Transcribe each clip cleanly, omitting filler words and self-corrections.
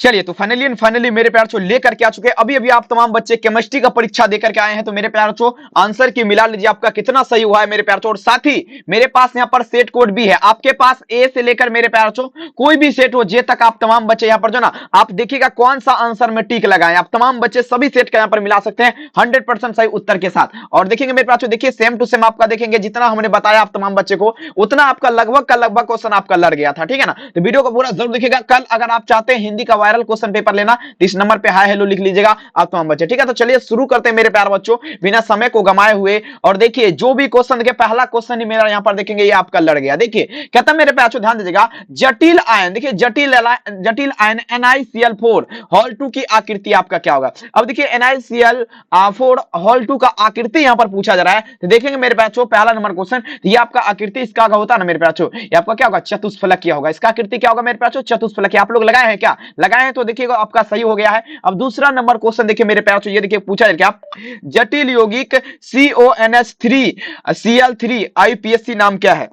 चलिए तो फाइनली मेरे प्यार बच्चों लेकर के आ चुके हैं। अभी अभी आप तमाम बच्चे केमिस्ट्री का परीक्षा देकर के आए हैं, तो मेरे प्यार बच्चों आंसर की मिला लीजिए आपका कितना सही हुआ है मेरे प्यार बच्चों। और साथ ही मेरे पास यहाँ पर सेट कोड भी है, आपके पास ए से लेकर मेरे प्यार बच्चों कोई भी सेट हो जे तक आप तमाम बच्चे यहाँ पर जो ना आप देखिएगा कौन सा आंसर में टिक लगाए, आप तमाम बच्चे सभी सेट का यहाँ पर मिला सकते हैं 100% सही उत्तर के साथ। और देखेंगे मेरे पास देखिए सेम टू सेम आपका देखेंगे जितना हमने बताया आप तमाम बच्चे को उतना आपका लगभग का लगभग क्वेश्चन आपका लड़ गया था, ठीक है ना। तो वीडियो को पूरा जरूर देखिएगा। कल अगर आप चाहते हैं हिंदी का वायरल क्वेश्चन पेपर लेना तो इस नंबर पे हाय हेलो लिख लीजिएगा आप तमाम बच्चे, ठीक है। तो चलिए शुरू करते हैं मेरे प्यार बच्चों बिना समय को गंवाए हुए। और देखिए जो भी क्वेश्चन देखिए पहला क्वेश्चन ही मेरा यहाँ पर देखेंगे ये आपका लड़ गया। देखिए कहता है मेरे प्यार बच्चों ध्यान दीजिएगा, जटिल आयन देखिए जटिल आयन NiCl4 हॉल 2 की आकृति आपका क्या होगा। अब देखिए NiCl4 हॉल 2 का आकृति यहाँ पर पूछा जा रहा है, तो देखेंगे मेरे प्यार बच्चों पहला नंबर क्वेश्चन ये आपका आकृति इसका होता है ना मेरे प्यार बच्चों, ये आपका क्या होगा चतुष्फलकीय होगा। इसका आकृति क्या होगा मेरे प्यार बच्चों चतुष्फलकीय। आप लोग लगाए हैं क्या, लगाए हैं तो देखिएगा आपका सही हो गया है। अब दूसरा नंबर क्वेश्चन देखिए मेरे प्यार बच्चों ये देखिए पूछा जाए क्या, जटिल यौगिक CONH3Cl3 IUPAC नाम क्या है।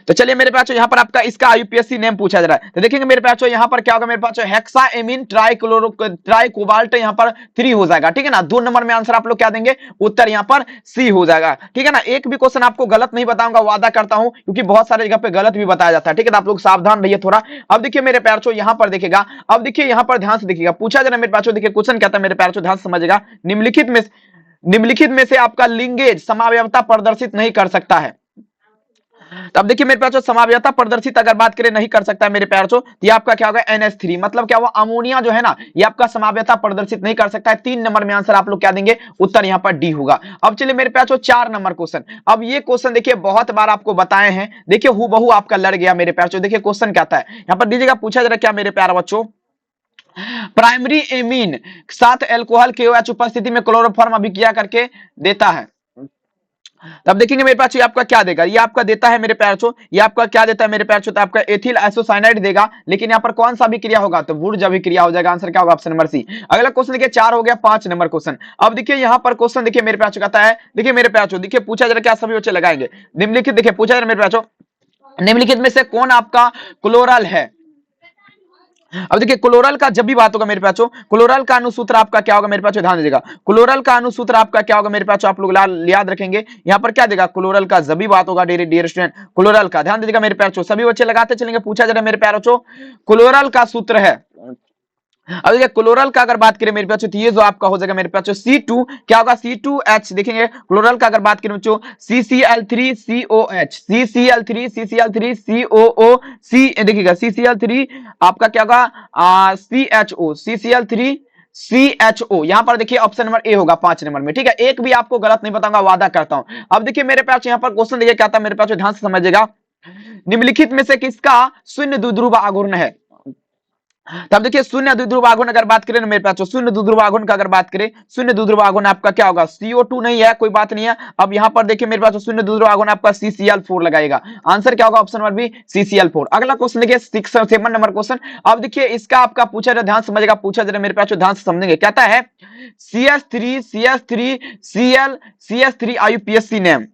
तो चलिए मेरे पास यहाँ पर आपका इसका IUPAC नेम पूछा जा रहा है, तो देखेंगे मेरे पास यहाँ पर क्या होगा मेरे पास हेक्साएमीन ट्राइकोबाल्ट यहाँ पर 3 हो जाएगा, ठीक है ना। 2 नंबर में आंसर आप लोग क्या देंगे, उत्तर यहाँ पर सी हो जाएगा, ठीक है ना। एक भी क्वेश्चन आपको गलत नहीं बताऊंगा, वादा करता हूं, क्योंकि बहुत सारे जगह पे गलत भी बताया जाता है, ठीक है ना। आप लोग सावधान रहिए थोड़ा। अब देखिए मेरे प्यार यहाँ पर देखिएगा, अब देखिए यहाँ पर ध्यान से देखिएगा पूछा जा रहा है मेरे पास देखिए क्वेश्चन कहता है मेरे प्यार ध्यान समझेगा, निम्नलिखित में से आपका लिंगेज समावयवता प्रदर्शित नहीं कर सकता है। तो अब देखिए मेरे प्यार समावयवता प्रदर्शित अगर बात करें नहीं कर सकता है मेरे प्यार तो ये आपका क्या होगा NH3, मतलब क्या हुआ अमोनिया जो है ना ये आपका समावयवता प्रदर्शित नहीं कर सकता है। 3 नंबर में आंसर आप लोग क्या देंगे, उत्तर यहाँ पर डी होगा। अब चलिए मेरे प्यार 4 नंबर क्वेश्चन। अब ये क्वेश्चन देखिए बहुत बार आपको बताए हैं, देखिए हूबहू आपका लड़ गया मेरे प्यार। देखिए क्वेश्चन कहता है यहाँ पर दीजिएगा पूछा जा रहा है क्या मेरे प्यार बच्चों, प्राइमरी एमीन साथ एल्कोहल KOH उपस्थिति में क्लोरोफॉर्म अभिक्रिया करके देता है। तब देखेंगे मेरे पास ये आपका क्या देगा, ये आपका देता है मेरे प्यार छो, ये आपका क्या देता है मेरे प्यार छो, तो आपका एथिल आइसोसाइनाइड देगा, लेकिन यहाँ पर कौन सा अभिक्रिया होगा, तो वुर्ज अभिक्रिया हो जाएगा। आंसर क्या होगा, ऑप्शन नंबर सी। अगला क्वेश्चन देखिए 4 हो गया, 5 नंबर क्वेश्चन। अब देखिए यहाँ पर क्वेश्चन देखिए मेरे प्यार कहता है, देखिए मेरे प्यार छो देखिए पूछा जरा क्या सभी बच्चे लगाएंगे, निम्नलिखित देखिए पूछा जरा मेरे प्यार छो निम्नलिखित में से कौन आपका क्लोरल है। अब देखिए क्लोरल का जब भी बात होगा मेरे पास क्लोरल का अनुसूत्र आपका क्या होगा मेरे पास, ध्यान दीजिएगा क्लोरल का अनुसूत्र आपका क्या होगा मेरे पास, आप लोग याद रखेंगे। यहाँ पर क्या देगा, क्लोरल का जब भी बात होगा डियर स्टूडेंट क्लोरल का ध्यान दीजिएगा मेरे प्यार, सभी बच्चे लगाते चलेंगे। पूछा जा रहा है मेरे प्यार क्लोरल का सूत्र है। अब देखिए क्लोरल का अगर बात करें मेरे पास तो ये जो आपका हो जाएगा मेरे पास C2 क्या होगा, C2H। देखेंगे क्लोरल का अगर बात करें बच्चों CCl3COH, CCl3CCl3COO देखिएगा CCl3 आपका क्या होगा CHO, CCl3CHO। यहां पर देखिए ऑप्शन नंबर ए होगा 5 नंबर में, ठीक है। एक भी आपको गलत नहीं बताऊंगा, वादा करता हूं। अब देखिए मेरे पास यहाँ पर क्वेश्चन देखिए क्या था मेरे पास, ध्यान से समझिएगा, निम्नलिखित में से किसका शून्य द्विध्रुव आघूर्ण है। तब देखिए शून्य द्विध्रुव आघूर्ण अगर बात करें ना मेरे पास, शून्य द्विध्रुव आघूर्ण का अगर बात करें, शून्य द्विध्रुव आघूर्ण आपका क्या होगा, CO2 नहीं है, कोई बात नहीं है। अब यहाँ पर देखिए मेरे पास शून्य द्विध्रुव आघूर्ण आपका CCl4 लगाएगा। आंसर क्या होगा, ऑप्शन नंबर बी CCl4। अगला क्वेश्चन देखिए 7 नंबर क्वेश्चन। अब देखिए इसका आपका पूछा जाए, ध्यान समझेगा, पूछा जाए मेरे पास ध्यान से समझेंगे। कहता है CH3 IUPAC नेम।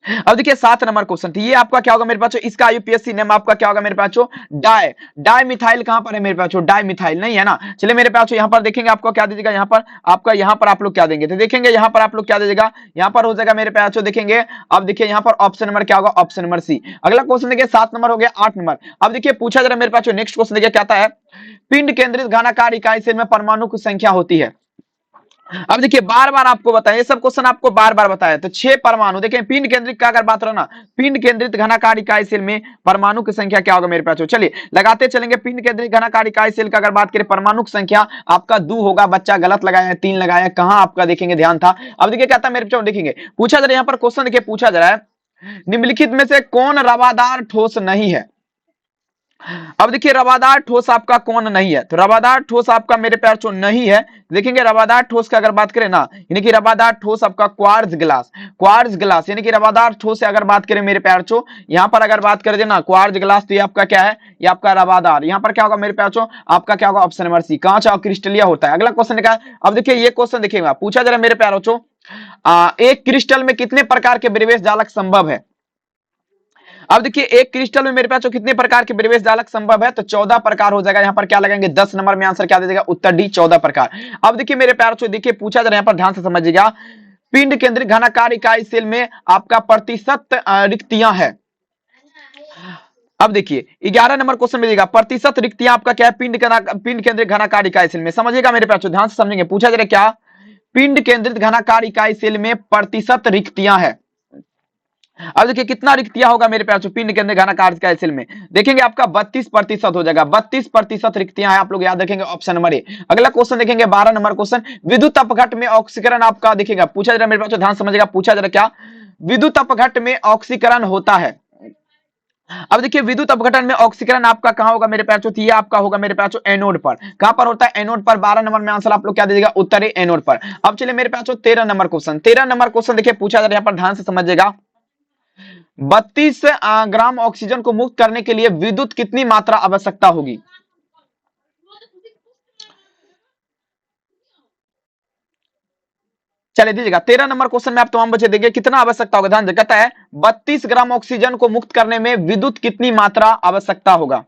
अब देखिए 7 नंबर क्वेश्चन ये आपका क्या होगा मेरे पास, इसका IUPAC नेम आपका क्या होगा मेरे पास, डाई मिथाइल कहां पर है मेरे पास, डाई मिथाइल नहीं है ना। चलिए मेरे पास यहाँ पर देखेंगे आपको क्या दीजिएगा, यहाँ पर आपका यहाँ पर आप लोग क्या देंगे, तो देखेंगे यहाँ पर आप लोग क्या दीजिएगा, यहाँ पर हो जाएगा मेरे पास देखेंगे। अब देखिए यहाँ पर ऑप्शन नंबर क्या होगा, ऑप्शन नंबर सी। अगला क्वेश्चन देखिए 7 नंबर हो गया। 8 नंबर अब देखिए पूछा जरा मेरे पास नेक्स्ट क्वेश्चन देखिए कहता है, पिंड केंद्रित घनाकार इकाई सेल में परमाणु की संख्या होती है। अब देखिए बार बार आपको बताया, ये सब क्वेश्चन आपको बार बार बताया, तो 6 परमाणु। देखिए पिंड केंद्रित का अगर बात रहा ना, पिंड केंद्रित घनाकार इकाई सेल में परमाणु की संख्या क्या होगा मेरे पास, चलिए लगाते चलेंगे। पिंड केंद्रित घनाकार इकाई सेल का अगर बात करें परमाणु की संख्या आपका 2 होगा। बच्चा गलत लगाया, 3 लगाया, कहां आपका देखेंगे ध्यान था। अब देखिए कहता है मेरे पास देखेंगे पूछा जा रहा है, यहाँ पर क्वेश्चन देखिए पूछा जा रहा है, निम्नलिखित में से कौन रवादार ठोस नहीं है। अब देखिए रवादार ठोस आपका कौन नहीं है, तो रवादार ठोस आपका मेरे प्यार चो नहीं है। देखेंगे रवादार ठोस का अगर बात करें ना, यानी कि रवादार ठोस आपका क्वार्ट्ज ग्लास यानी कि रवादार ठोस से अगर बात करें मेरे प्यार चो, यहाँ पर अगर बात करें ना क्वार्ट्ज ग्लास, तो ये आपका क्या है, ये आपका रवादार। यहाँ पर क्या होगा मेरे प्यार चो, आपका क्या होगा, ऑप्शन नंबर सी, कांच और क्रिस्टलीय होता है। अगला क्वेश्चन क्या है, अब देखिए ये क्वेश्चन देखिएगा पूछा जा रहा है मेरे प्यार चो, एक क्रिस्टल में कितने प्रकार के विनिवेश जालक संभव है। अब देखिए एक क्रिस्टल में मेरे पास जो कितने प्रकार के प्रवेश जालक संभव है, तो 14 प्रकार हो जाएगा। यहाँ पर क्या लगाएंगे 10 नंबर में आंसर क्या दे देगा, उत्तर डी 14 प्रकार। अब देखिए मेरे प्यार को देखिए पूछा जा रहा है, यहाँ पर ध्यान से समझिएगा, पिंड केंद्रित घनाकार इकाई सेल में आपका प्रतिशत रिक्तियां है। अब देखिए 11 नंबर क्वेश्चन मिलेगा, प्रतिशत रिक्तियां आपका क्या है, पिंड केंद्रित घनाकार इकाई सेल में। समझिएगा मेरे प्यार, ध्यान से समझेंगे, पूछा जा रहा है क्या, पिंड केंद्रित घनाकार इकाई सेल में प्रतिशत रिक्तियां है। अब देखिए कितना रिक्तियां होगा मेरे प्यार, पिंड केंद्रित घनाकार इकाई सेल में देखेंगे आपका 32% हो जाएगा, 32% रिक्तियां है, आप लोग याद रखेंगे ऑप्शन नंबर ए। अगला क्वेश्चन देखेंगे 12 नंबर क्वेश्चन, विद्युत अपघट में ऑक्सीकरण आपका देखिएगा, पूछा जा रहा है मेरे पास, ध्यान समझिएगा, पूछा जा रहा है क्या, विद्युत अपघट में ऑक्सीकरण होता है। अब देखिए विद्युत अपघटन में ऑक्सीकरण आपका कहां होगा मेरे प्यार, ये आपका होगा मेरे प्यार एनोड पर। कहां पर होता है, एनोड पर। 12 नंबर में आंसर आप लोग क्या दीजिएगा, उत्तर है एनोड पर। अब चलिए मेरे पास 13 नंबर क्वेश्चन, 13 नंबर क्वेश्चन देखिए पूछा जा रहा है, यहाँ पर ध्यान से समझिएगा, 32 ग्राम ऑक्सीजन को मुक्त करने के लिए विद्युत कितनी मात्रा आवश्यकता होगी। चलिए दीजिएगा 13 नंबर क्वेश्चन में आप तमाम बच्चे देखिए कितना आवश्यकता होगा, ध्यान कहता है 32 ग्राम ऑक्सीजन को मुक्त करने में विद्युत कितनी मात्रा आवश्यकता होगा।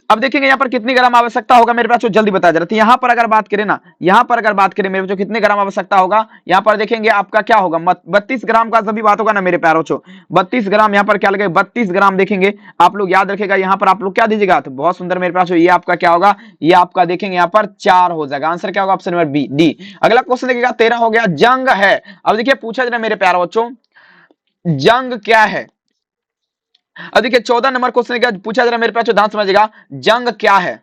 अब देखेंगे यहाँ पर कितनी ग्राम आवश्यकता होगा मेरे पास, जल्दी बताया जा रहा है। यहाँ पर अगर बात करें ना, यहाँ पर अगर बात करें मेरे पास कितने ग्राम आवश्यकता होगा, यहाँ पर देखेंगे आपका क्या होगा, 32 ग्राम का सभी बात होगा ना मेरे प्यारों, 32 ग्राम यहाँ पर क्या लगेगा, 32 ग्राम देखेंगे आप लोग याद रखेगा, यहाँ पर आप लोग क्या दीजिएगा, तो बहुत सुंदर मेरे पास, ये आपका क्या होगा, ये आपका देखेंगे यहाँ पर 4 हो जाएगा, आंसर क्या होगा, ऑप्शन नंबर बी डी। अगला क्वेश्चन देखिएगा 13 हो गया, जंग है। अब देखिए पूछा जा रहा है मेरे प्यारे बच्चों, जंग क्या है। अब देखिए 14 नंबर क्वेश्चन पूछा जा रहा है मेरे पास, ध्यान समझिएगा, जंग क्या है।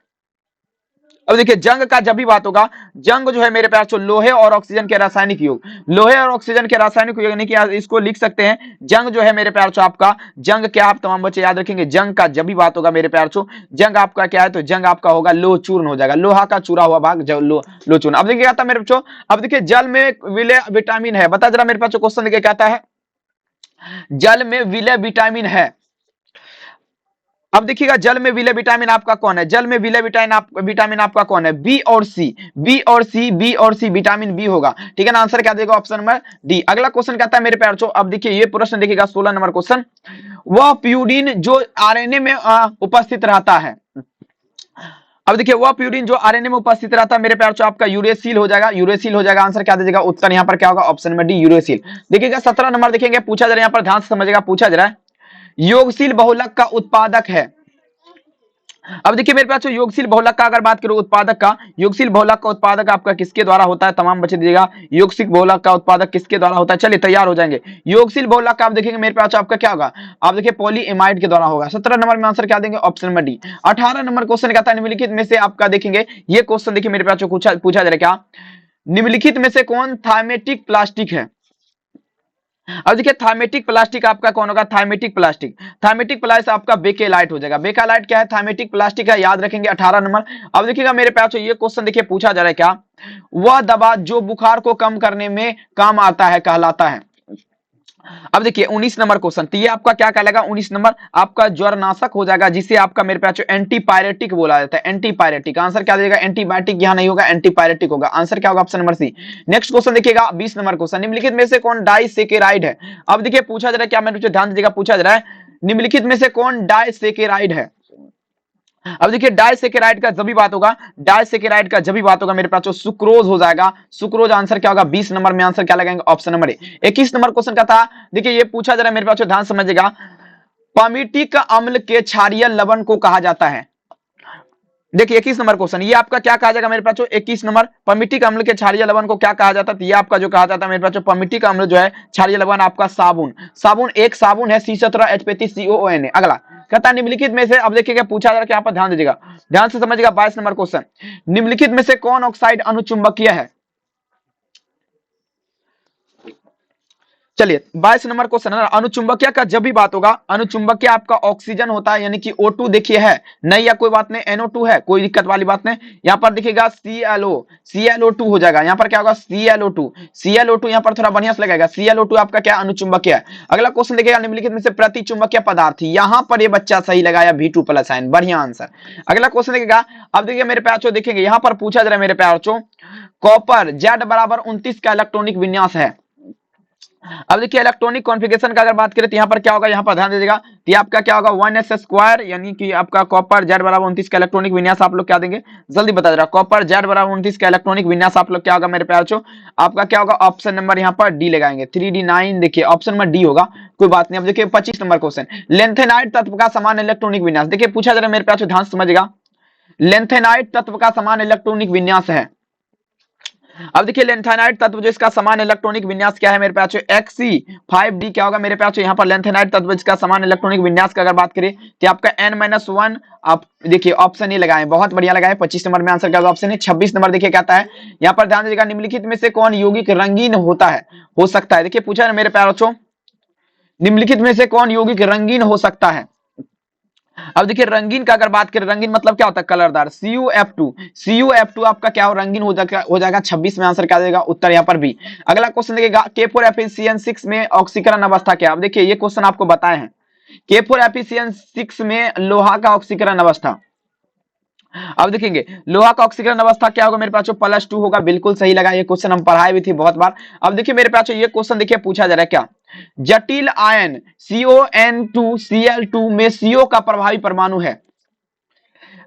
अब देखिए जंग का जब भी बात होगा, जंग जो है मेरे प्यार से लोहे और ऑक्सीजन के रासायनिक योग, लोहे और ऑक्सीजन के रासायनिक योग, यानी कि इसको लिख सकते हैं जंग जो है मेरे प्यार से आपका, जंग क्या, आप तमाम बच्चे याद रखेंगे, जंग का जब भी बात होगा मेरे प्यार से, जंग आपका क्या है, तो जंग आपका होगा लोह चूर्ण हो जाएगा, लोहा का चूरा हुआ भाग लोह चूर्ण। अब देखिए क्या था मेरे बच्चों, अब देखिए जल में विलय विटामिन है, बता जरा मेरे पास क्वेश्चन देखिए कहता है, जल में विलय विटामिन है। अब देखिएगा जल में विलय विटामिन आपका कौन है, जल में विलय विटामिन आपका कौन है, बी और सी, बी और सी, बी और सी, विटामिन बी होगा, ठीक है ना, आंसर क्या देगा, ऑप्शन नंबर डी। अगला क्वेश्चन कहता है मेरे प्यार चो, अब देखिए ये प्रश्न देखिएगा 16 नंबर क्वेश्चन, वह प्यूरिन जो आरएनए में उपस्थित रहता है। अब देखिए वह प्यूरिन जो आरएनए में उपस्थित रहता है मेरे प्यार चो आपका यूरेसिल हो जाएगा, यूरेसिल हो जाएगा, आंसर क्या दीजिएगा, उत्तर यहाँ पर क्या होगा, ऑप्शन नंबर डी यूरेसिल। देखिएगा 17 नंबर देखेंगे, पूछा जा रहा है यहाँ पर ध्यान से समझिएगा, पूछा जा रहा है, योगशील बहुलक का उत्पादक है। अब देखिए मेरे पास योगशील बहुलक का अगर बात करूं उत्पादक का, योगशील बहुलक का उत्पादक आपका किसके द्वारा होता है, तमाम बच्चे दीजिएगा, योगशील बहुलक का उत्पादक किसके द्वारा होता है, चलिए तैयार हो जाएंगे। योगशील बहुलक का आप देखेंगे मेरे पास आपका क्या होगा, आप देखिए पॉलीएमाइड के द्वारा होगा। 17 नंबर में आंसर क्या देंगे, option number D. 18 number question कहता है निम्नलिखित में से आपका देखेंगे, ये क्वेश्चन देखिए मेरे पास पूछा जा रहा है क्या, निम्नलिखित में से कौन थायमेटिक प्लास्टिक है। अब देखिए थायमेटिक प्लास्टिक आपका कौन होगा, थायमेटिक प्लास्टिक, थायमेटिक प्लास्टिक आपका बेकेलाइट हो जाएगा, बेकेलाइट क्या है, थायमेटिक प्लास्टिक है, याद रखेंगे 18 नंबर। अब देखिएगा मेरे पास ये क्वेश्चन देखिए पूछा जा रहा है क्या, वह दवा जो बुखार को कम करने में काम आता है कहलाता है। अब देखिए 19 नंबर क्वेश्चन, तो ये आपका क्या कहलाएगा, 19 नंबर आपका ज्वरनाशक हो जाएगा, जिसे आपका मेरे पास एंटीपायरेटिक बोला जाता है, एंटीपायरेटिक, आंसर क्या देगा, एंटीबायोटिक यहां नहीं होगा, एंटीपायरेटिक होगा, आंसर क्या होगा, option number C. Next question देखिएगा 20 नंबर क्वेश्चन, निम्नलिखित में से कौन डाइसेकेराइड है। अब देखिए पूछा जा रहा है क्या, मेरे ध्यान दीजिएगा, पूछा जा रहा है निम्नलिखित में से कौन डाइसेकेराइड है। अब देखिए डाइसेकेराइड का जब भी बात होगा, डाइसेकेराइड का जब भी बात होगा मेरे पास सुक्रोज हो जाएगा, सुक्रोज, आंसर क्या होगा, 20 नंबर में आंसर क्या लगाएंगे, option number A. 21 number question का था, देखिए ये पूछा जा रहा है मेरे पास, ध्यान समझिएगा, पामीटिक अम्ल के क्षारीय लवण को कहा जाता है। देखिए 21 नंबर क्वेश्चन, ये आपका क्या कहा जाएगा मेरे पास 21 नंबर, पमिटिक अम्ल के क्षारीय लवण को क्या कहा जाता है, ये आपका जो कहा जाता है मेरे पास पमिटिक अम्ल जो है क्षारीय लवण आपका साबुन, साबुन एक साबुन है C17H35COON। अगला कहता है निम्नलिखित में से, अब देखिएगा पूछा जा रहा है, यहाँ पर ध्यान दीजिएगा, ध्यान से समझिएगा, 22 नंबर क्वेश्चन, निम्नलिखित में से कौन ऑक्साइड अनुचुंबकीय है। चलिए 22 नंबर क्वेश्चन है, अनुचुंबकीय का जब भी बात होगा, अनुचुंबकीय आपका ऑक्सीजन होता है, यानी कि O2 देखिए है नहीं, या कोई बात नहीं, NO2 है, कोई दिक्कत वाली बात नहीं। यहाँ पर देखिएगा ClO2 हो जाएगा, यहाँ पर क्या होगा ClO2 यहाँ पर थोड़ा बढ़िया से लगेगा, ClO2 आपका क्या अनुचुंबकीय है। अगला क्वेश्चन देखिएगा निम्नलिखित में से प्रति चुंबकीय पदार्थ, यहाँ पर ये बच्चा सही लगाया V2+ आयन, बढ़िया आंसर। अगला क्वेश्चन देखिएगा, अब देखिए मेरे प्यार देखेंगे, यहाँ पर पूछा जा रहा है मेरे प्यार कॉपर Z = 29 का इलेक्ट्रॉनिक विन्यास है। अब देखिए इलेक्ट्रॉनिक कॉन्फ़िगरेशन का अगर बात करें तो यहाँ पर क्या होगा, यहाँ पर ध्यान दीजिएगा, तो ये आपका क्या होगा 1s स्क्वायर, यानी कि आपका कॉपर जेड बराबर 29 का इलेक्ट्रॉनिक विन्यास आप लोग क्या देंगे, जल्दी बता दे रहा, कॉपर जेड बराबर 29 का इलेक्ट्रॉनिक विन्यास आप लोग क्या होगा मेरे प्यार चो, आपका क्या होगा ऑप्शन नंबर यहाँ पर डी लगाएंगे, 3d9, देखिए ऑप्शन नंबर डी होगा, कोई बात नहीं। अब देखिए 25 नंबर क्वेश्चन, लेंथेनाइट तत्व का समान इलेक्ट्रॉनिक विन्यास, देखिए पूछा जा रहा है मेरे प्यार चो, ध्यान से समझिएगा, लेंथेनाइट तत्व का समान इलेक्ट्रॉनिक विन्यास है। अब देखिए लेंथेनाइट तत्व जो इसका समान इलेक्ट्रॉनिक विन्यास क्या है मेरे पास, Xc5d क्या होगा मेरे पास, यहाँ पर लेंथेनाइट तत्व इसका समान इलेक्ट्रॉनिक विन्यास का अगर बात करें तो आपका n-1, आप देखिए ऑप्शन ही लगाएं, बहुत बढ़िया लगाएं, 25 नंबर में आंसर क्या होगा ऑप्शन है। 26 नंबर देखिए क्या आता है, यहाँ पर ध्यान दीजिएगा, निम्नलिखित में से कौन यौगिक रंगीन होता है, हो सकता है, देखिए पूछा है मेरे प्यारे बच्चों, निम्नलिखित में से कौन यौगिक रंगीन हो सकता है। अब देखिए रंगीन का अगर बात करें, रंगीन मतलब क्या होता है, कलरदार, CuF2 आपका क्या हो, रंगीन हो जाएगा 26 में आंसर क्या देगा, उत्तर यहाँ पर बी। अगला क्वेश्चन देखिएगा, K4FeCN6 में ऑक्सीकरण अवस्था क्या। अब देखिए ये क्वेश्चन आपको बताए हैं, K4FeCN6 में लोहा का ऑक्सीकरण अवस्था, अब देखेंगे लोहा का ऑक्सीकरण अवस्था क्या होगा मेरे पास, +2 होगा, बिल्कुल सही लगा, ये क्वेश्चन हम पढ़ाए भी थे बहुत बार। अब देखिए मेरे पास ये क्वेश्चन देखिए पूछा जा रहा है, क्या जटिल आयन CON2Cl2 में CO का प्रभावी परमाणु है।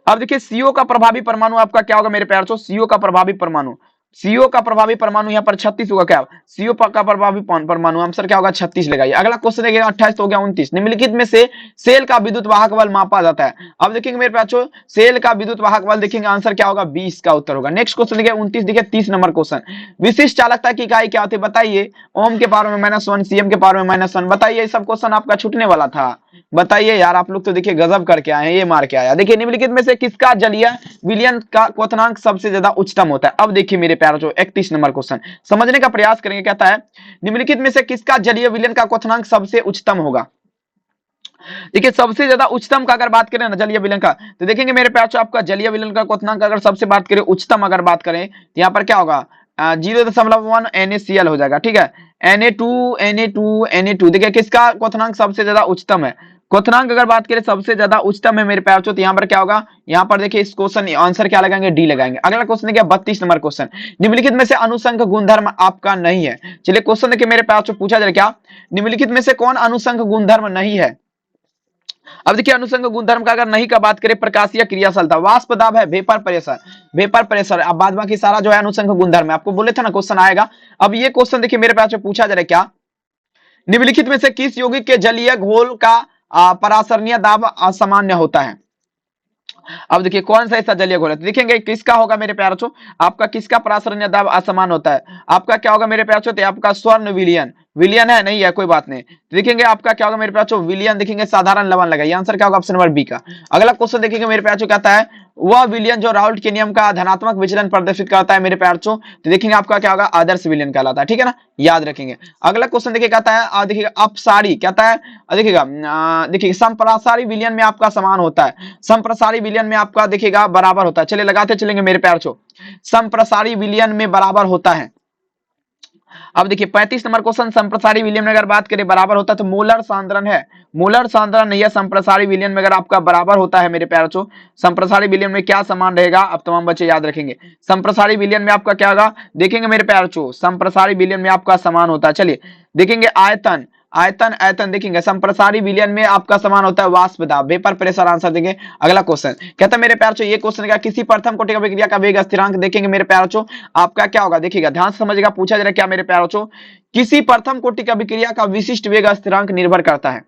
अब देखिए CO का प्रभावी परमाणु आपका क्या होगा मेरे प्यार, CO का प्रभावी परमाणु, CO का प्रभावी परमाणु यहाँ पर 36 होगा, क्या CO का प्रभावी परमाणु आंसर क्या होगा 36 लगाइए। अगला क्वेश्चन देखिए 28 तो हो गया 29, निम्नलिखित में से सेल का विद्युत वाहक बल मापा जाता है। अब देखेंगे मेरे पास सेल का विद्युत वाहक बल, देखेंगे आंसर क्या होगा 20 का उत्तर होगा। नेक्स्ट क्वेश्चन देखिए 29, देखिए 30 नंबर क्वेश्चन, विशिष्ट चालकता की इकाई क्या होती है बताइए, ओम के पावर में -1, सीएम के पावर में -1, बताइए, सब क्वेश्चन आपका छूटने वाला था, बताइए यार, आप लोग तो देखिए गजब करके आए हैं, ये मार के आया। देखिए निम्नलिखित में से किसका जलीय विलयन का क्वथनांक सबसे ज्यादा उच्चतम होता है। अब देखिए मेरे प्यारे जो 31 नंबर क्वेश्चन समझने का प्रयास करेंगे, कहता है निम्नलिखित में से किसका जलीय विलयन का क्वथनांक सबसे उच्चतम होगा। देखिए सबसे ज्यादा उच्चतम का अगर बात करें ना जलीय विलयन का, तो देखेंगे मेरे प्यारे आपका जलीय विलयन का क्वथनांक अगर सबसे बात करें उच्चतम अगर बात करें तो यहाँ पर क्या होगा 0.1 NaCl हो जाएगा, ठीक है, Na2 देखिए किसका क्वथनांक सबसे ज्यादा उच्चतम है, क्वथनांक अगर बात करें सबसे ज्यादा उच्चतम है मेरे प्यार, तो यहाँ पर क्या होगा, यहाँ पर देखिए इस क्वेश्चन आंसर क्या लगाएंगे, डी लगाएंगे। अगला क्वेश्चन देखिए 32 नंबर क्वेश्चन, निम्नलिखित में से अनुसंग गुणधर्म आपका नहीं है। चलिए क्वेश्चन देखिए मेरे प्यार पूछा जाए, क्या निम्नलिखित में से कौन अनुसंग गुणधर्म नहीं है। अब देखिए अनुसंग गुणधर्म का अगर नहीं का बात करें, प्रकाशीय क्रियाशीलता, वाष्प दाब है, वेपर प्रेशर, अब बाद बाकी सारा जो है अनुसंग गुणधर्म है, आपको बोले थे ना क्वेश्चन आएगा। अब ये क्वेश्चन देखिए मेरे पास पूछा जा रहा है, क्या निम्नलिखित में से किस यौगिक के जलीय घोल का परासरणीय दाब असामान्य होता है। अब देखिए कौन सा ऐसा जलीय घोल है, देखेंगे किसका होगा मेरे प्यारे बच्चों, आपका किसका परासरणीय दाब असमान होता है, आपका क्या होगा मेरे प्यारे बच्चों, आपका स्वर्ण विलयन, विलयन है नहीं है कोई बात नहीं, देखेंगे आपका क्या होगा मेरे प्यारे बच्चों, विलयन, देखेंगे साधारण लवण लगाइए, आंसर क्या होगा ऑप्शन नंबर बी का। अगला क्वेश्चन देखेंगे मेरे प्यारे बच्चों, कहता है वह विलयन जो राउल्ट के नियम का धनात्मक विचलन प्रदर्शित करता है मेरे प्यारे बच्चों, तो देखेंगे आपका क्या होगा आदर्श विलयन कहलाता है, ठीक है ना, याद रखेंगे। अगला क्वेश्चन देखिए कहता है देखिएगा अपसारी, कहता है देखिएगा देखिए संप्रसारी विलयन में आपका समान होता है, संप्रसारी विलयन में आपका देखिएगा बराबर होता है, चलिए लगाते चलेंगे मेरे प्यार छो, संप्रसारी विलयन में बराबर होता है। अब देखिए 35 नंबर क्वेश्चन, संप्रसारी विलयन में अगर बात करें बराबर होता है तो मोलर सांद्रण है, मोलर सांद्रण नहीं है, संप्रसारी विलयन में अगर आपका बराबर होता है मेरे प्यारे बच्चों, संप्रसारी विलयन में क्या समान रहेगा, अब तमाम बच्चे याद रखेंगे, संप्रसारी विलयन में आपका क्या होगा, देखेंगे मेरे प्यारे बच्चों संप्रसारी विलयन में आपका समान होता है। चलिए देखेंगे आयतन, आयतन देखेंगे संप्रसारी विलयन में आपका समान होता है वाष्प दाब, वेपर प्रेशर, आंसर देंगे। अगला क्वेश्चन कहता है मेरे प्यारे बच्चों, ये क्वेश्चन का किसी प्रथम कोटि का विक्रिया का वेग स्थिरांक, देखेंगे मेरे प्यारे बच्चों आपका क्या होगा, देखिएगा ध्यान से समझिएगा, पूछा जा रहा है क्या मेरे प्यारे बच्चों, किसी प्रथम कोटि का विक्रिया का विशिष्ट वेग स्थिरांक निर्भर करता है।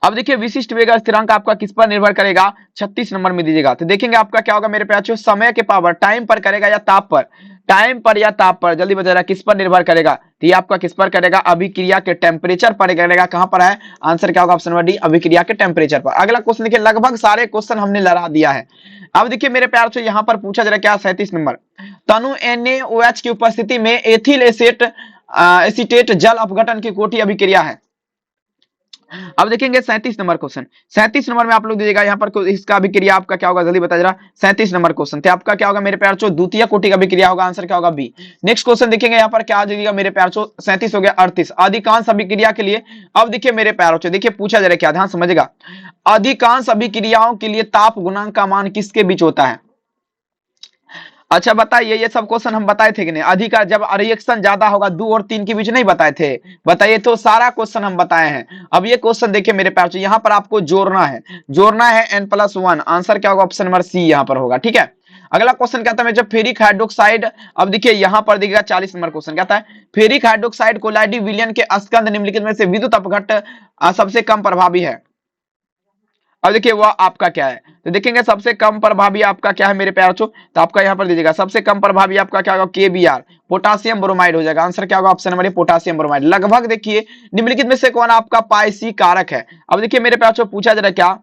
अब देखिए विशिष्ट वेग स्थिरांक आपका किस पर निर्भर करेगा, 36 नंबर में दीजिएगा, तो देखेंगे आपका क्या होगा मेरे प्यारे, समय के पावर, टाइम पर करेगा या ताप पर, टाइम पर या ताप पर, जल्दी बताइएगा किस पर निर्भर करेगा, तो ये आपका किस पर करेगा, अभिक्रिया के टेम्परेचर पर करेगा, कहां पर है, आंसर क्या होगा ऑप्शन नंबर डी, अभिक्रिया के टेम्परेचर पर। अगला क्वेश्चन देखिए, लगभग सारे क्वेश्चन हमने लड़ा दिया है। अब देखिए मेरे प्यार से यहां पर पूछा जा रहा है क्या, 37 नंबर, तनु NaOH की उपस्थिति में एथिल एसीटेट जल अपघटन की कोटि अभिक्रिया है। अब देखेंगे 37 नंबर क्वेश्चन, 37 नंबर में आप लोग दीजिएगा, यहाँ पर इसका अभिक्रिया आपका क्या होगा, जल्दी बता जरा, 37 नंबर क्वेश्चन तो आपका क्या होगा मेरे प्यार चो, द्वितीय कोटि का अभिक्रिया होगा, आंसर क्या होगा बी। नेक्स्ट क्वेश्चन देखेंगे यहाँ पर क्या आ जाएगा मेरे प्यार चो, 37 हो गया 38, अधिकांश अभिक्रिया के लिए। अब देखिए मेरे प्यारों चो, देखिए पूछा जा रहा है क्या, ध्यान समझेगा, अधिकांश अभिक्रियाओं के लिए ताप गुणांक का मान किसके बीच होता है। अच्छा बताइए, ये सब क्वेश्चन हम बताए थे कि नहीं? अधिकार जब रिएक्शन ज्यादा होगा 2 और 3 के बीच नहीं बताए थे? बताइए, तो सारा क्वेश्चन हम बताए हैं। अब ये क्वेश्चन देखिए मेरे प्यार, यहाँ पर आपको जोड़ना है, जोड़ना है n+1। आंसर क्या होगा? ऑप्शन नंबर सी यहाँ पर होगा। ठीक है, अगला क्वेश्चन कहता है जब फेरिक हाइड्रोक्साइड, अब देखिए यहाँ पर देखिएगा 40 नंबर क्वेश्चन कहता है फेरिक हाइड्रोक्साइड कोलाइडी विलयन के स्कंद निम्नलिखित में से विद्युत अपघट्ट सबसे कम प्रभावी है। अब देखिए वह आपका क्या है, तो देखेंगे सबसे कम प्रभावी आपका क्या है मेरे प्यार बच्चों, तो आपका यहाँ पर दीजिएगा सबसे कम प्रभावी आपका क्या होगा? KBr, पोटासियम ब्रोमाइड हो जाएगा। आंसर क्या होगा? Option number A, potassium bromide. लगभग देखिए निम्नलिखित में से कौन आपका पायसी कारक है? अब देखिए मेरे प्यार बच्चों पूछा जा रहा है क्या,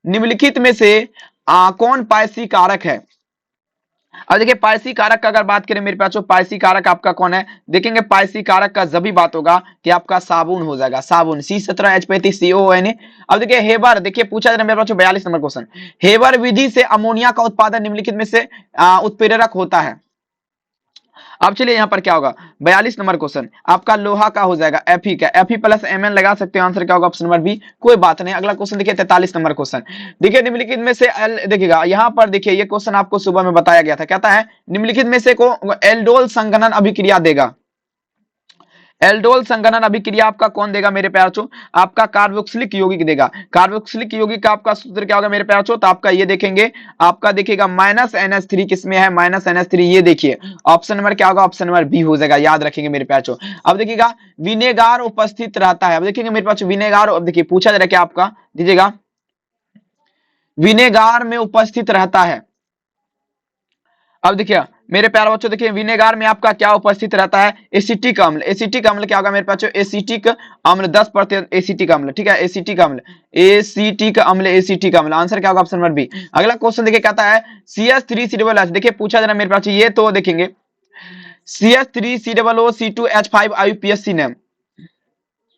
निम्नलिखित में से कौन पायसी कारक है? अब देखिए पायसी कारक का अगर बात करें मेरे पास, पायसी कारक आपका कौन है? देखेंगे पायसी कारक का जब भी बात होगा कि आपका साबुन हो जाएगा, साबुन C17H35COONA। अब देखिए हेबर, देखिए पूछा जा रहा है मेरे पास 42 नंबर क्वेश्चन, हेबर विधि से अमोनिया का उत्पादन निम्नलिखित में से उत्प्रेरक होता है। अब चलिए यहाँ पर क्या होगा? 42 नंबर क्वेश्चन आपका लोहा का हो जाएगा, Fe का, Fe+Mn लगा सकते हो। आंसर क्या होगा? Option number B. कोई बात नहीं, अगला क्वेश्चन देखिए 43 नंबर क्वेश्चन, देखिए निम्नलिखित में से देखिएगा यहाँ पर देखिए ये क्वेश्चन आपको सुबह में बताया गया था, कहता है निम्नलिखित में से को एल्डोल संघनन अभिक्रिया देगा। एल्डोल संघनन अभिक्रिया आपका कौन देगा मेरे प्यार बच्चों? आपका कार्बोक्सिलिक यौगिक देगा। कार्बोक्सिलिक यौगिक का आपका सूत्र क्या होगा मेरे प्यार बच्चों? तो आपका ये देखेंगे, आपका देखिएगा -NH3 किसमें है? -NH3, ये देखिए ऑप्शन नंबर क्या होगा? ऑप्शन नंबर बी हो जाएगा, याद रखेंगे मेरे प्यार बच्चों। अब देखिएगा विनेगार उपस्थित रहता है। अब देखेंगे मेरे पास विनेगार, अब देखिए पूछा जा रहा है क्या आपका, दीजिएगा विनेगार में उपस्थित रहता है। अब देखिए मेरे प्यारे बच्चों, देखिए विनेगार में आपका क्या उपस्थित रहता है? एसिटिक अम्ल। एसिटिक अम्ल क्या होगा मेरे बच्चों? एसिटिक अम्ल 10% एसिटिक अम्ल। ठीक है, एसिटिक अम्ल, एसिटिक अम्ल, एसिटिक अम्ल। आंसर क्या होगा? Option number B. अगला क्वेश्चन देखिए कहता है CH3COOH, देखिए पूछा जा रहा है मेरे पास, ये तो देखेंगे CH3COOC2H5 IUPAC नेम।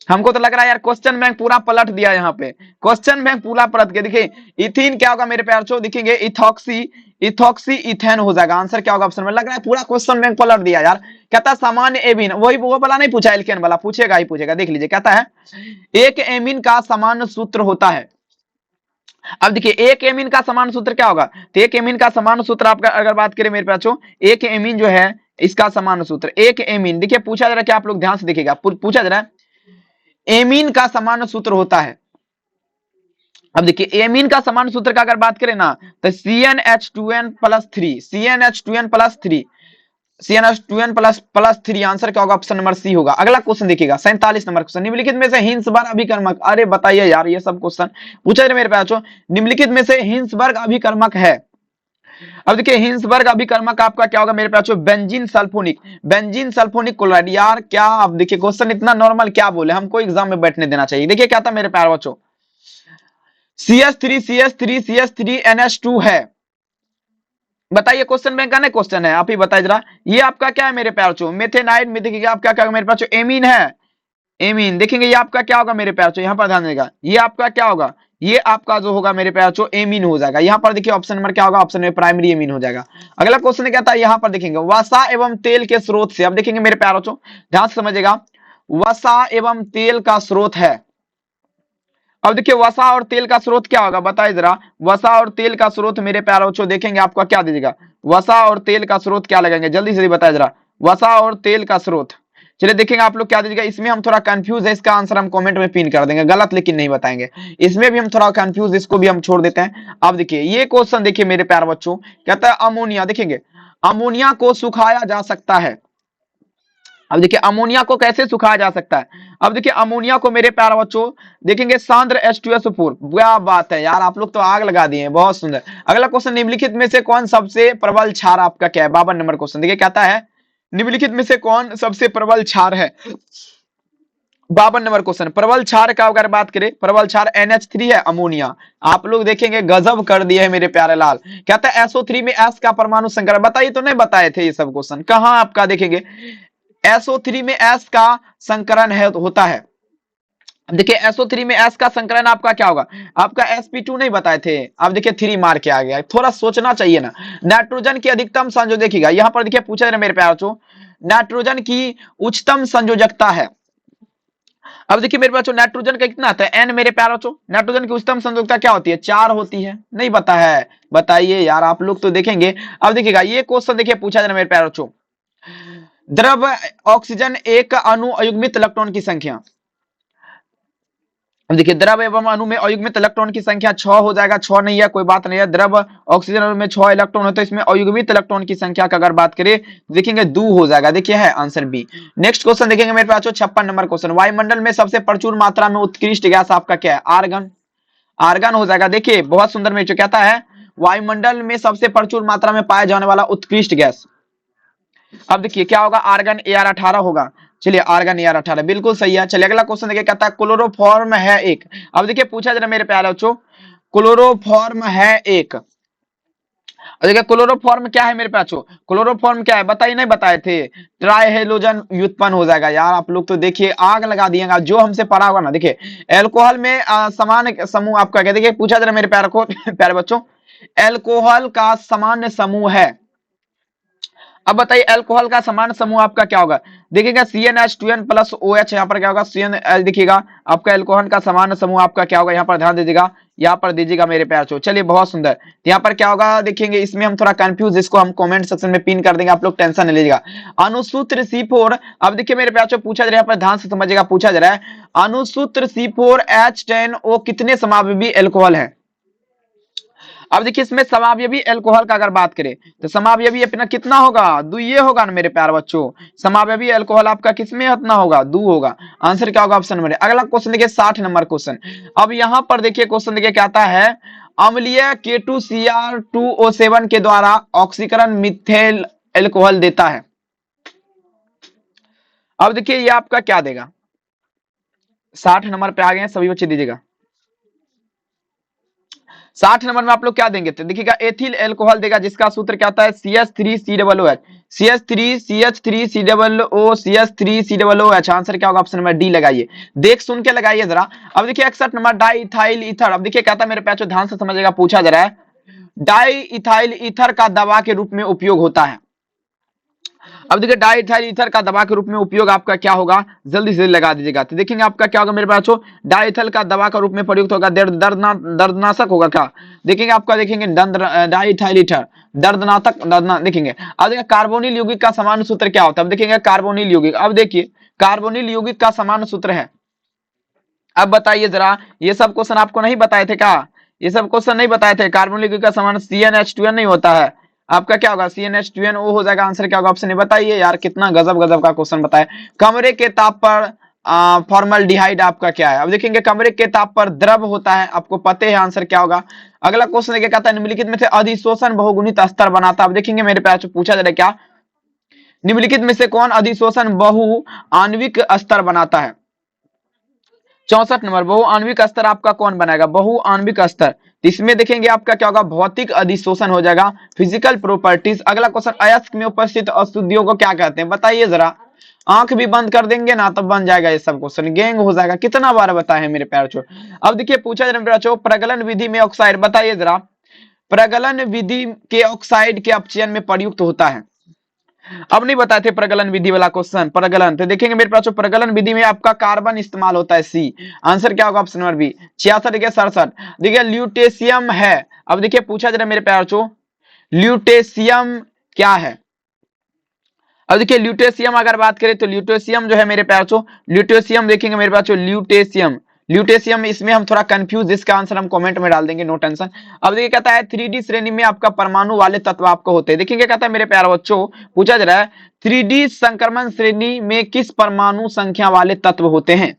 हमको तो लग रहा है यार क्वेश्चन बैंक पूरा पलट दिया यहाँ पे, क्वेश्चन बैंक पूरा पलट के। देखिए इथीन क्या होगा मेरे प्यार बच्चों? देखेंगे इथॉक्सी, इथॉक्सी इथेन हो जाएगा। आंसर क्या होगा? ऑप्शन में लग रहा है पूरा क्वेश्चन बैंक पलट दिया यार। कहता है सामान्य एमीन, वही वो वाला नहीं पूछा, एल्केन वाला पूछेगा ही पूछेगा, देख लीजिए। कहता है एक एमीन का सामान्य सूत्र होता है। अब देखिए एक एमीन का समान सूत्र क्या होगा? तो एक एमीन का समान सूत्र आपका अगर बात करें मेरे बच्चों, एक एमीन जो है इसका समान सूत्र, एक एमीन देखिए पूछा जा रहा है क्या, आप लोग ध्यान से देखिएगा, पूछा जा रहा है एमीन का समान सूत्र होता है। अब देखिए एमीन का समान सूत्र का अगर बात करें ना, तो CnH2n+3, CnH2n+3, CnH2n+3। आंसर क्या होगा? ऑप्शन नंबर सी होगा। अगला क्वेश्चन देखिएगा 47 नंबर क्वेश्चन, निम्नलिखित में से हिंसबर्ग अभिकर्मक, अरे बताइए यार ये सब क्वेश्चन पूछा है मेरे पास, निम्नलिखित में से हिंसबर्ग अभिकर्मक है। अब देखिए हिंसबर्ग अभिकर्मक आपका क्या होगा मेरे पास? Benzene sulphonic, benzene sulphonic chloride. यार क्या आप देखिए क्वेश्चन इतना नॉर्मल क्या बोले, हमको एग्जाम में बैठने देना चाहिए। देखिए क्या था मेरे प्यारे बच्चों, CH3 CH3 CH3 NH2 है। बताइए क्वेश्चन बैंक का नहीं क्वेश्चन है, आप ही बताइए जरा, ये आपका क्या है मेरे प्यार बच्चों? मेथेनाइड में देखिए आपका क्या मेरे पास एमीन है, एमीन। देखेंगे ये आपका क्या होगा मेरे प्यार बच्चों? यहाँ पर ध्यान देगा, ये आपका क्या होगा? ये आपका जो होगा मेरे प्यार बच्चों एमीन हो जाएगा। यहाँ पर देखिए ऑप्शन नंबर क्या होगा? ऑप्शन में प्राइमरी एमीन हो जाएगा। अगला क्वेश्चन क्या था, यहाँ पर देखेंगे वसा एवं तेल के स्रोत से। अब देखेंगे मेरे प्यार बच्चों ध्यान से समझिएगा, वसा एवं तेल का स्रोत है। अब देखिए वसा और तेल का स्रोत क्या होगा? बताइए जरा, वसा और तेल का स्रोत मेरे प्यारे बच्चों देखेंगे आपका क्या दीजिएगा, वसा और तेल का स्रोत क्या लगेंगे? जल्दी से बताइए जरा, वसा और तेल का स्रोत। चलिए देखेंगे आप लोग क्या दीजिएगा, इसमें हम थोड़ा कंफ्यूज है, इसका आंसर हम कमेंट में पिन कर देंगे, गलत लेकिन नहीं बताएंगे। इसमें भी हम थोड़ा कंफ्यूज, इसको भी हम छोड़ देते हैं। अब देखिए ये क्वेश्चन देखिए मेरे प्यारे बच्चों, कहता है अमोनिया, देखेंगे अमोनिया को सुखाया जा सकता है। अब देखिए अमोनिया को कैसे सुखाया जा सकता है? अब देखिए अमोनिया को मेरे प्यारे बच्चों देखेंगे सांद्र H2SO4। क्या बात है यार, आप लोग तो आग लगा दिए हैं, बहुत सुंदर। अगला क्वेश्चन, निम्नलिखित में से कौन सबसे प्रबल क्षार आपका क्या है? 52 नंबर क्वेश्चन देखिए कहता है निम्नलिखित में से कौन सबसे प्रबल क्षार है? 52 नंबर क्वेश्चन, प्रबल क्षार का अगर बात करें, प्रबल क्षार NH3 है, अमोनिया। आप लोग देखेंगे गजब कर दिए है मेरे प्यारे लाल। कहता है SO3 में S का परमाणु संकर, बताइए तो नहीं बताए थे ये सब क्वेश्चन, कहां आपका देखेंगे SO3 में S का संकरण है होता है। देखिए SO3 में S का संकलन आपका क्या होगा? आपका sp2 नहीं बताए थे, अब देखिए 3 मार के आ गया, थोड़ा सोचना चाहिए ना। नाइट्रोजन की अधिकतम संयोजक देखिएगा, यहाँ पर देखिए पूछा मेरे प्यारे बच्चों, नाइट्रोजन की उच्चतम संयोजकता है। अब देखिए मेरे बच्चों नाइट्रोजन का कितना आता है, एन मेरे प्यारे बच्चों। नाइट्रोजन की उच्चतम संयोजकता क्या होती है, 4 होती है। नहीं पता है, बताइए यार, आप लोग तो देखेंगे। अब देखिएगा ये क्वेश्चन देखिए पूछा जाए मेरे प्यारे बच्चों, द्रव ऑक्सीजन एक अणु अयुग्मित इलेक्ट्रॉन की संख्या। अब देखिए द्रव एवं अणु में अयुग्मित इलेक्ट्रॉन की संख्या 6 हो जाएगा, 6 नहीं है कोई बात नहीं है। द्रव ऑक्सीजन अणु में 6 इलेक्ट्रॉन होते हैं, इसमें अयुग्मित इलेक्ट्रॉन की संख्या का अगर बात करें देखेंगे 2 हो जाएगा। देखिए है आंसर बी। नेक्स्ट क्वेश्चन देखेंगे मेरे पास 56 नंबर क्वेश्चन, वायुमंडल में सबसे प्रचुर मात्रा में उत्कृष्ट गैस आपका क्या है, आर्गन। आर्गन हो जाएगा। देखिए बहुत सुंदर मेरे कहता है वायुमंडल में सबसे प्रचुर मात्रा में पाया जाने वाला उत्कृष्ट गैस। अब देखिए क्या होगा, आर्गन AR18 होगा। चलिए आर्गन AR18 बिल्कुल सही है। चलिए अगला क्वेश्चन देखिए कहता है क्लोरोफॉर्म है एक। अब देखिए पूछा जरा मेरे प्यारे बच्चों, क्लोरोफॉर्म है एक। देखिए क्लोरोफॉर्म क्या है मेरे बच्चों, क्लोरोफॉर्म क्या है बताइए, नहीं बताए थे, ट्राई हेलोजन व्युत्पन्न हो जाएगा। यार आप लोग तो देखिए आग लगा दिएगा जो हमसे पढ़ा होगा ना। देखिए एल्कोहल में समान समूह आपका क्या, देखिए पूछा जरा मेरे प्यारे को प्यारे बच्चों, एल्कोहल का समान समूह है। अब बताइए अल्कोहल का समान समूह आपका क्या होगा, देखिएगा CnH2n प्लस OH। यहाँ पर क्या होगा CnH, देखिएगा आपका अल्कोहल का समान समूह आपका क्या होगा, यहाँ पर ध्यान दीजिएगा, यहाँ पर दीजिएगा मेरे प्यार चो। चलिए बहुत सुंदर, यहाँ पर क्या होगा देखेंगे, इसमें हम थोड़ा कंफ्यूज, इसको हम कमेंट सेक्शन में पिन कर देंगे, आप लोग टेंशन नहीं लीजिएगा। अनुसूत्र C4, अब देखिए मेरे प्यार चो पूछा जा रहा है, यहाँ पर ध्यान से समझिएगा, पूछा जा रहा है अनुसूत्र C4H10O कितने समावेशी अल्कोहल है। अब देखिए इसमें समावयवी अल्कोहल का अगर बात करें तो समावयवी अपना कितना होगा, 2 ये होगा ना मेरे प्यारे बच्चों। समावयवी अल्कोहल आपका किसमें इतना होगा, 2 होगा। आंसर क्या होगा, ऑप्शन नंबर। अगला क्वेश्चन देखिए 60 नंबर क्वेश्चन। अब यहां पर देखिए क्वेश्चन देखिए क्या आता है, अम्लीय K2Cr2O7 के द्वारा ऑक्सीकरण मिथेल अल्कोहल देता है। अब देखिए ये आपका क्या देगा, 60 नंबर पे आ गए सभी बच्चे, दीजिएगा 60 नंबर में आप लोग क्या देंगे, तो देखिएगा एथिल अल्कोहल देगा, जिसका सूत्र क्या आता है CH3COOH, CH3CH3COO, आंसर क्या होगा, ऑप्शन नंबर डी लगाइए, देख सुन के लगाइए जरा। अब देखिए 61 नंबर डाई इथाइल ईथर। अब देखिए क्या था मेरे पैचो, ध्यान से समझिएगा, पूछा जा रहा है डाई इथाइल ईथर का दवा के रूप में उपयोग होता है। अब देखिए डाइथाइल ईथर का दवा के रूप में उपयोग आपका क्या होगा, जल्दी से लगा दीजिएगा। तो देखेंगे आपका क्या होगा मेरे बच्चों, डाइथाइल का दवा का रूप में प्रयुक्त होगा, दर्दनाशक होगा क्या, देखेंगे आपका, देखेंगे डाइथाइल ईथर दर्दनाशक, देखेंगे। अब देखिए कार्बोनिल यौगिक का समान सूत्र क्या होता है, अब देखेंगे कार्बोनिल यौगिक। अब देखिए कार्बोनिल यौगिक का समान सूत्र है, अब बताइए जरा, ये सब क्वेश्चन आपको नहीं बताए थे क्या, ये सब क्वेश्चन नहीं बताए थे। कार्बोनिल यौगिक का समान CnH2n नहीं होता है, आपका क्या होगा CnH2nO हो जाएगा। आंसर क्या होगा, ऑप्शन बताइए यार, कितना गजब गजब का क्वेश्चन बताए। कमरे के ताप पर फॉर्मल्डिहाइड आपका क्या है, अब देखेंगे कमरे के ताप पर द्रव होता है, आपको पता है। आंसर क्या होगा। अगला क्वेश्चन देखिए कहता है निम्नलिखित में से अधिशोषण बहुगुणित स्तर बनाता है। अब देखेंगे मेरे पास पूछा जा रहा है क्या, निम्नलिखित में से कौन अधिशोषण बहु आणविक स्तर बनाता है। 64 नंबर बहु आणविक स्तर आपका कौन बनाएगा, बहु आणविक स्तर, इसमें देखेंगे आपका क्या होगा, भौतिक अधिशोषण हो जाएगा, फिजिकल प्रॉपर्टीज। अगला क्वेश्चन अयस्क में उपस्थित अशुद्धियों को क्या कहते हैं, बताइए जरा, आंख भी बंद कर देंगे ना तब बन जाएगा ये सब क्वेश्चन, गैंग हो जाएगा। कितना बार बताए हैं मेरे प्यार चो। अब देखिए पूछा जा रहा है प्रगलन विधि में ऑक्साइड, बताइए जरा, प्रगलन विधि के ऑक्साइड के अपचयन में प्रयुक्त होता है। अब नहीं बताए थे प्रगलन विधि वाला क्वेश्चन, प्रगलन तो देखेंगे मेरे पास प्रगलन विधि में आपका कार्बन इस्तेमाल होता है, सी। आंसर क्या होगा, ऑप्शन नंबर बी। 66 देखिए 67 देखिए ल्यूटेशियम है। अब देखिए पूछा जा रहा है मेरे प्यार चो ल्यूटेशियम क्या है। अब देखिए ल्यूटेशियम अगर बात करें तो ल्यूटेशियम जो है मेरे प्यार चो, ल्यूटेशियम देखेंगे मेरे पास ल्यूटेशियम, ल्यूटेशियम इसमें हम थोड़ा कंफ्यूज, इसका आंसर हम कमेंट में डाल देंगे, नो टेंशन। अब देखिए कहता है 3D श्रेणी में आपका परमाणु वाले तत्व आपको होते हैं। देखिए कहता है मेरे प्यारे बच्चों, पूछा जा रहा है 3D संक्रमण श्रेणी में किस परमाणु संख्या वाले तत्व होते हैं।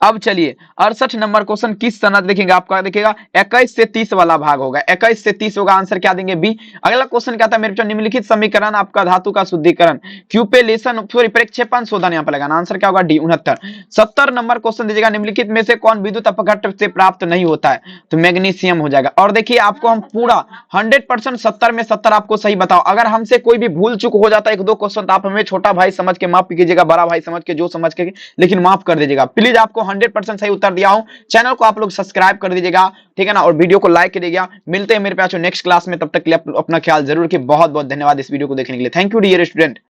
अब चलिए 68 नंबर क्वेश्चन किस सनद, देखेंगे आपका देखिएगा 21 से 30 वाला भाग होगा, 21 से 30 होगा। आंसर क्या देंगे, बी। अगला क्वेश्चन क्या था मेरे पास, निम्नलिखित समीकरण आपका धातु का शुद्धिकरण क्यूपेलेशन सॉरी प्रक्षेपण शोधन, यहाँ पर लगाना, आंसर क्या होगा डी 69। 70 नंबर क्वेश्चन दीजिएगा, निम्नलिखित में से कौन विद्युत अपघट्ट से प्राप्त नहीं होता है, तो मैग्नीशियम हो जाएगा। और देखिए आपको हम पूरा 100% 70 में 70 आपको सही बताओ, अगर हमसे कोई भी भूल चूक हो जाता है 1-2 क्वेश्चन तो आप हमें छोटा भाई समझ के माफ कीजिएगा, बड़ा भाई समझ के, जो समझ के, लेकिन माफ कर दीजिएगा प्लीज। आपको 100% सही उत्तर दिया हूं, चैनल को आप लोग सब्सक्राइब कर दीजिएगा, ठीक है ना, और वीडियो को लाइक करिएगा। मिलते हैं मेरे पास नेक्स्ट क्लास में, तब तक के लिए अपना ख्याल जरूर रखिए। बहुत बहुत धन्यवाद इस वीडियो को देखने के लिए, थैंक यू डियर स्टूडेंट।